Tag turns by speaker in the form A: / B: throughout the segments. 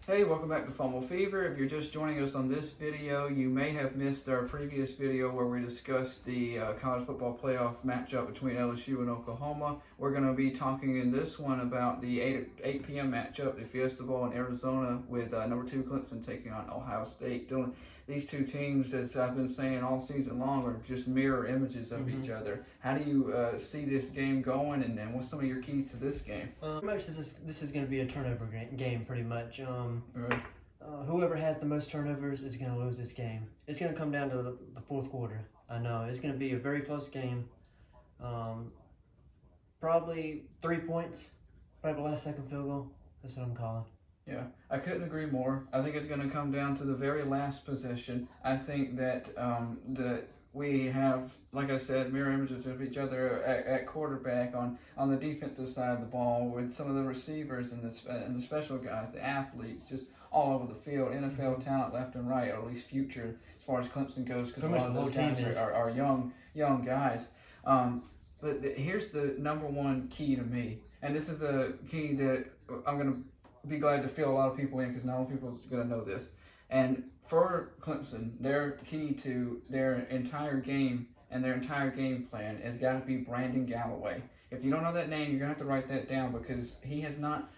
A: Hey, welcome back to Fumble Fever. If you're just joining us on this video, you may have missed our previous video where we discussed the college football playoff matchup between LSU and Oklahoma. We're going to be talking in this one about the 8 p.m. matchup, the Fiesta Bowl in Arizona, with number 2 Clemson taking on Ohio State. These two teams, as I've been saying all season long, are just mirror images of each other. How do you see this game going, and what's some of your keys to this game?
B: This is going to be a turnover game, pretty much.
A: Right.
B: Whoever has the most turnovers is going to lose this game. It's going to come down to the fourth quarter. I know it's going to be a very close game. Probably 3 points, probably the last second field goal. That's what I'm calling.
A: Yeah, I couldn't agree more. I think it's going to come down to the very last possession. I think that we have, like I said, mirror images of each other at quarterback on the defensive side of the ball, with some of the receivers and the special guys, the athletes, just all over the field. NFL talent left and right, or at least future as far as Clemson goes, because a lot of those guys are young guys. But here's the number one key to me, and this is a key that I'm going to be glad to fill a lot of people in, because not all people are going to know this. And for Clemson, their key to their entire game and their entire game plan has got to be Brandon Galloway. If you don't know that name, you're going to have to write that down, because he has not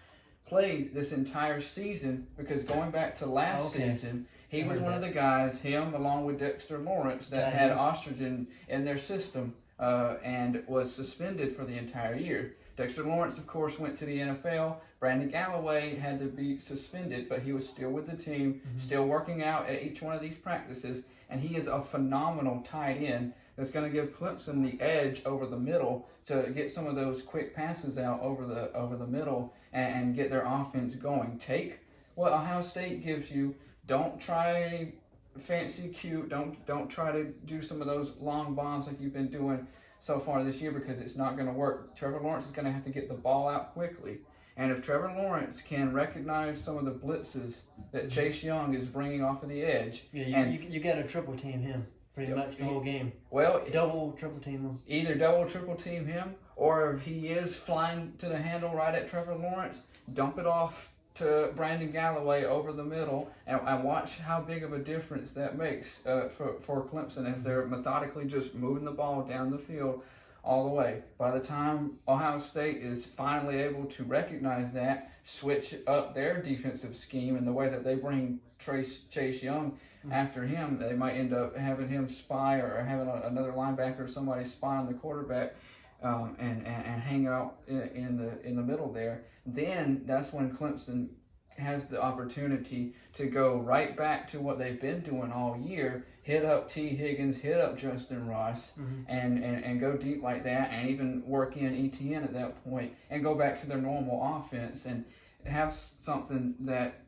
A: played this entire season, because going back to last season, he was one of the guys, him along with Dexter Lawrence, that had oxygen in their system and was suspended for the entire year. Dexter Lawrence, of course, went to the NFL. Brandon Galloway had to be suspended, but he was still with the team, still working out at each one of these practices, and he is a phenomenal tight end that's going to give Clemson the edge over the middle to get some of those quick passes out over the middle and get their offense going. Take what Ohio State gives you. Don't try fancy cute. Don't try to do some of those long bombs like you've been doing so far this year, because it's not going to work. Trevor Lawrence is going to have to get the ball out quickly. And if Trevor Lawrence can recognize some of the blitzes that Chase Young is bringing off of the edge,
B: you got to triple team him pretty much the whole game.
A: Well,
B: double, triple team him.
A: Either double, triple team him, or if he is flying to the handle right at Trevor Lawrence, dump it off to Brandon Galloway over the middle, and watch how big of a difference that makes for Clemson, as they're methodically just moving the ball down the field all the way. By the time Ohio State is finally able to recognize that, switch up their defensive scheme and the way that they bring Chase Young after him, they might end up having him spy, or having another linebacker or somebody spy on the quarterback and hang out in the middle there. Then that's when Clemson has the opportunity to go right back to what they've been doing all year, hit up T. Higgins, hit up Justin Ross, and go deep like that, and even work in ETN at that point, and go back to their normal offense, and have something that,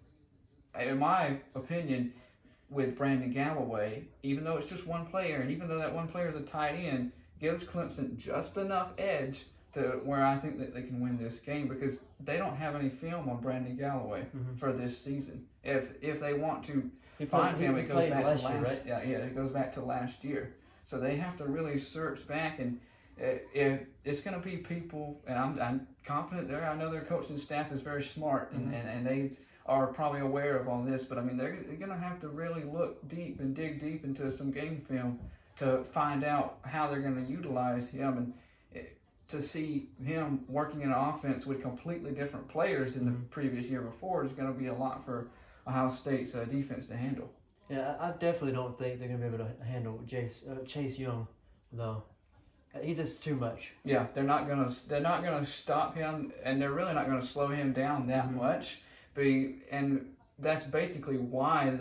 A: in my opinion, with Brandon Galloway, even though it's just one player, and even though that one player is a tight end, gives Clemson just enough edge to where I think that they can win this game, because they don't have any film on Brandon Galloway for this season. If they want to find him, it goes back to last year. It goes back to last year. So they have to really search back, and if it's going to be people, and I'm confident there. I know their coaching staff is very smart, and they are probably aware of all this. But I mean, they're going to have to really look deep and dig deep into some game film to find out how they're going to utilize him, and to see him working in an offense with completely different players in the previous year before is going to be a lot for Ohio State's defense to handle.
B: Yeah, I definitely don't think they're going to be able to handle Chase Young, though. He's just too much.
A: Yeah, they're not gonna stop him, and they're really not gonna slow him down that much. And that's basically why,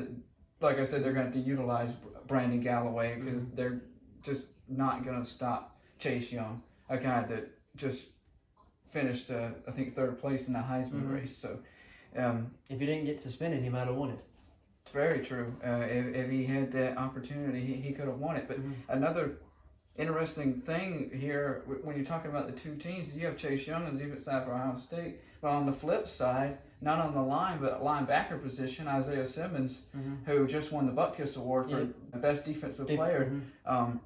A: like I said, they're going to utilize Brandon Galloway, because they're just not going to stop Chase Young, a guy that just finished, I think, third place in the Heisman race. So,
B: if he didn't get suspended, he might have won it.
A: It's very true. If he had that opportunity, he could have won it. But another interesting thing here, when you're talking about the two teams, you have Chase Young on the defense side for Ohio State, but on the flip side, not on the line, but linebacker position, Isaiah Simmons, who just won the Butt Kiss Award for the best defensive player in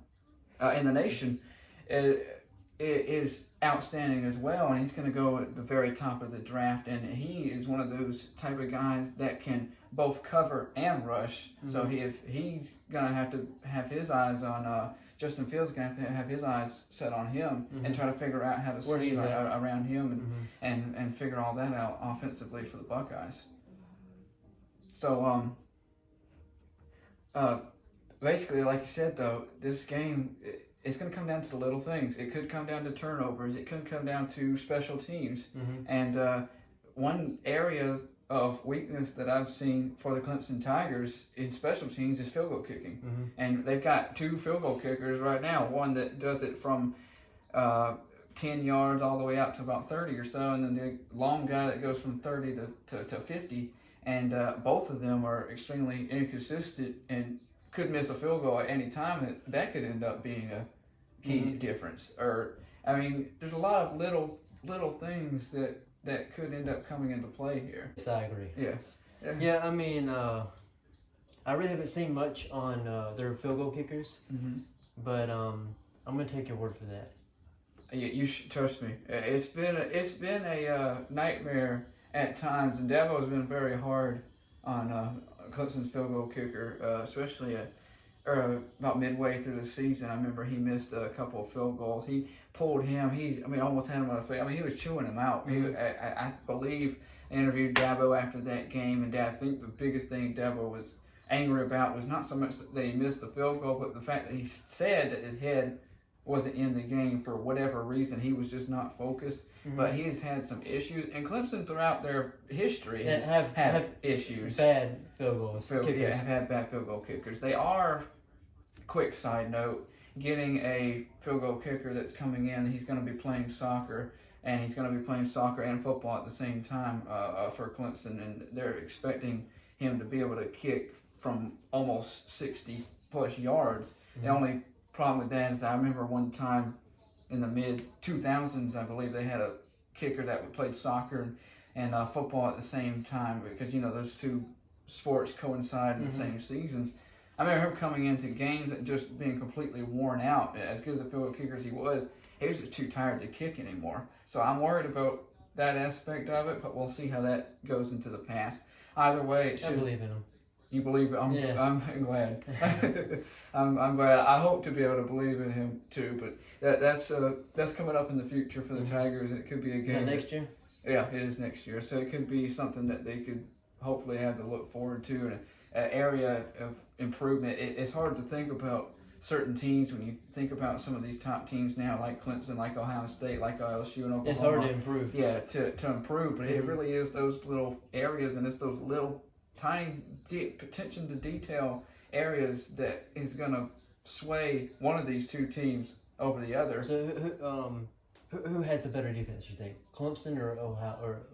A: the nation. is outstanding as well, and he's going to go at the very top of the draft. And he is one of those type of guys that can both cover and rush. Mm-hmm. So if he's going to have his eyes on Justin Fields, going to have his eyes set on him and try to figure out how to scheme around him and figure all that out offensively for the Buckeyes. So basically, like you said, though, this game, it's going to come down to the little things. It could come down to turnovers. It could come down to special teams. And one area of weakness that I've seen for the Clemson Tigers in special teams is field goal kicking. And they've got 2 field goal kickers right now. One that does it from 10 yards all the way out to about 30 or so, and then the long guy that goes from 30 to 50. And both of them are extremely inconsistent and could miss a field goal at any time. That could end up being a key difference. Or, I mean, there's a lot of little things that could end up coming into play here.
B: Yes, I agree.
A: Yeah.
B: Yeah, I mean, I really haven't seen much on their field goal kickers, but I'm going to take your word for that.
A: You should trust me. It's been a nightmare at times, and Dabo has been very hard on Clemson's field goal kicker, especially about midway through the season. I remember he missed a couple of field goals. He pulled him. Almost had him on the face. I mean, he was chewing him out. I believe I interviewed Dabo after that game, and I think the biggest thing Dabo was angry about was not so much that he missed the field goal, but the fact that he said that his head wasn't in the game for whatever reason. He was just not focused. But he's had some issues, and Clemson throughout their history have issues.
B: Bad field goals.
A: Have had bad field goal kickers. They are, quick side note, getting a field goal kicker that's coming in. He's going to be playing soccer, and he's going to be playing soccer and football at the same time for Clemson, and they're expecting him to be able to kick from almost 60 plus yards. The only problem with that is I remember one time in the mid-2000s, I believe they had a kicker that played soccer and football at the same time, because, those two sports coincide in the same seasons. I remember him coming into games and just being completely worn out. As good as a field goal kicker as he was just too tired to kick anymore. So I'm worried about that aspect of it, but we'll see how that goes into the past. Either way,
B: I believe in him.
A: You believe it? I'm glad. I'm glad. I hope to be able to believe in him too. But that's coming up in the future for the Tigers. It could be a game.
B: Is that next year?
A: Yeah, it is next year. So it could be something that they could hopefully have to look forward to, and an area of improvement. It's hard to think about certain teams when you think about some of these top teams now, like Clemson, like Ohio State, like LSU and Oklahoma.
B: It's hard to improve.
A: Yeah, to improve, but it really is those little areas, and it's those little tiny attention to detail areas that is going to sway one of these two teams over the other.
B: So who has the better defense, you think? Clemson or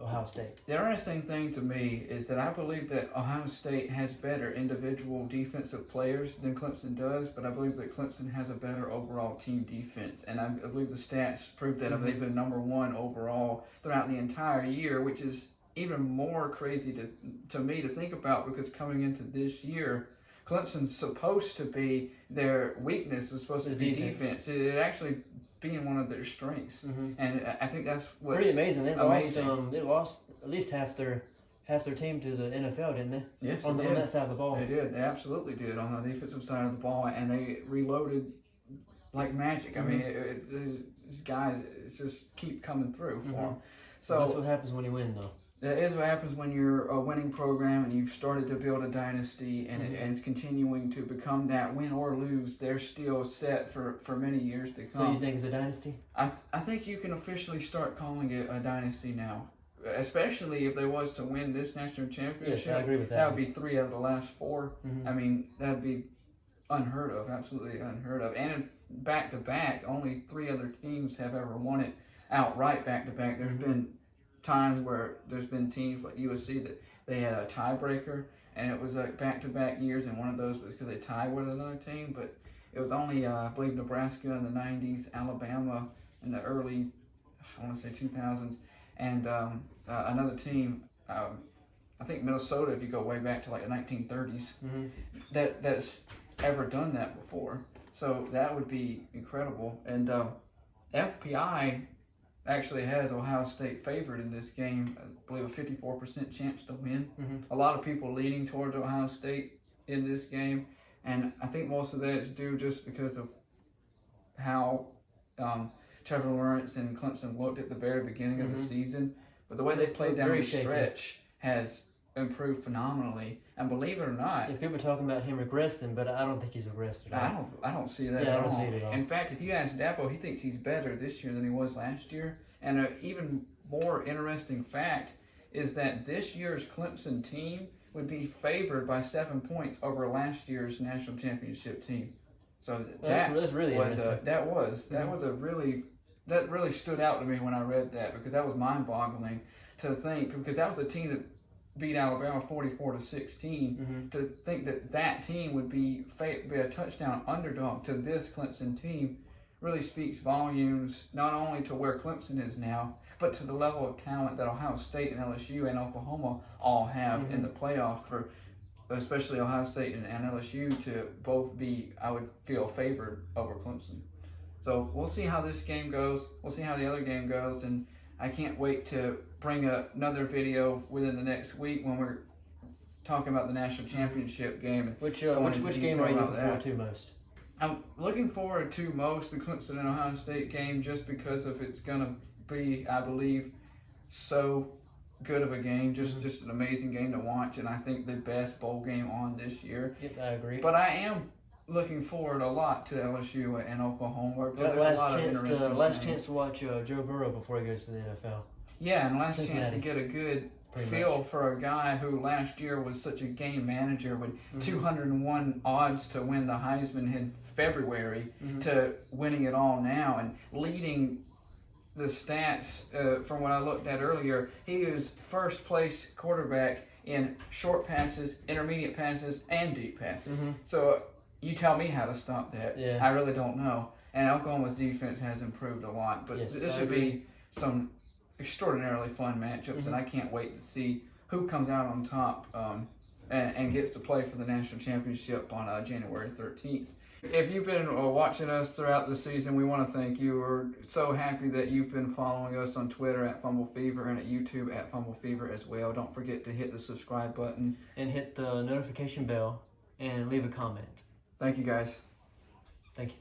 B: Ohio State?
A: The interesting thing to me is that I believe that Ohio State has better individual defensive players than Clemson does, but I believe that Clemson has a better overall team defense. And I believe the stats prove that they've been number one overall throughout the entire year, which is even more crazy to me to think about, because coming into this year, Clemson's supposed to be their weakness, is supposed to be defense. It actually being one of their strengths, and I think that's what's
B: pretty amazing. They lost at least half their team to the NFL, didn't they?
A: Yes,
B: on that side of the ball.
A: They did. They absolutely did on the defensive side of the ball, and they reloaded like magic. I mean, these guys just keep coming through for them. So
B: that's what happens when you win, though.
A: That is what happens when you're a winning program and you've started to build a dynasty, and it's continuing to become that. Win or lose, they're still set for many years to come.
B: So you think it's a dynasty?
A: I think you can officially start calling it a dynasty now, especially if they was to win this national championship.
B: Yes, I agree with that.
A: That would be 3 out of the last 4. I mean, that would be unheard of, absolutely unheard of. And back-to-back, only 3 other teams have ever won it outright back-to-back. There's been times where there's been teams like USC that they had a tiebreaker, and it was like back-to-back years, and one of those was because they tied with another team, but it was only, I believe, Nebraska in the 90s, Alabama in the early, I want to say 2000s, and another team, I think Minnesota, if you go way back to like the 1930s, that's ever done that before. So that would be incredible. And FPI actually has Ohio State favored in this game. I believe a 54% chance to win. A lot of people leaning towards Ohio State in this game, and I think most of that is due just because of how Trevor Lawrence and Clemson looked at the very beginning of the season. But the way they played down the stretch has improved phenomenally. And believe it or not,
B: people are talking about him regressing, but I don't think he's regressed at all.
A: I don't see that
B: Yeah,
A: at
B: I don't
A: all.
B: see it at all.
A: In fact, if you ask Dapo, he thinks he's better this year than he was last year. And an even more interesting fact is that this year's Clemson team would be favored by 7 points over last year's national championship team. So
B: that's really interesting.
A: That really stood out to me when I read that, because that was mind-boggling to think, because that was the team that beat Alabama 44-16. To think that team would be a touchdown underdog to this Clemson team really speaks volumes, not only to where Clemson is now, but to the level of talent that Ohio State and LSU and Oklahoma all have in the playoff, for especially Ohio State and LSU to both be, I would feel, favored over Clemson. So we'll see how this game goes. We'll see how the other game goes, and I can't wait to bring another video within the next week when we're talking about the national championship game.
B: Which game are you looking forward to most?
A: I'm looking forward to most the Clemson and Ohio State game, just because of it's going to be, I believe, so good of a game, just an amazing game to watch, and I think the best bowl game on this year.
B: Yep, I agree.
A: But I am looking forward a lot to LSU and Oklahoma, because there's a lot of interesting
B: last chance to watch Joe Burrow before he goes to the NFL.
A: Yeah, and last chance to get a good feel for a guy who last year was such a game manager with 201 odds to win the Heisman in February to winning it all now and leading the stats from what I looked at earlier. He is first place quarterback in short passes, intermediate passes, and deep passes. So you tell me how to stop that.
B: Yeah.
A: I really don't know. And Oklahoma's defense has improved a lot, but this should be some extraordinarily fun matchups, and I can't wait to see who comes out on top and gets to play for the national championship on January 13th. If you've been watching us throughout the season, we want to thank you. We're so happy that you've been following us on Twitter at FumbleFever and at YouTube at FumbleFever as well. Don't forget to hit the subscribe button.
B: And hit the notification bell and leave a comment.
A: Thank you, guys.
B: Thank you.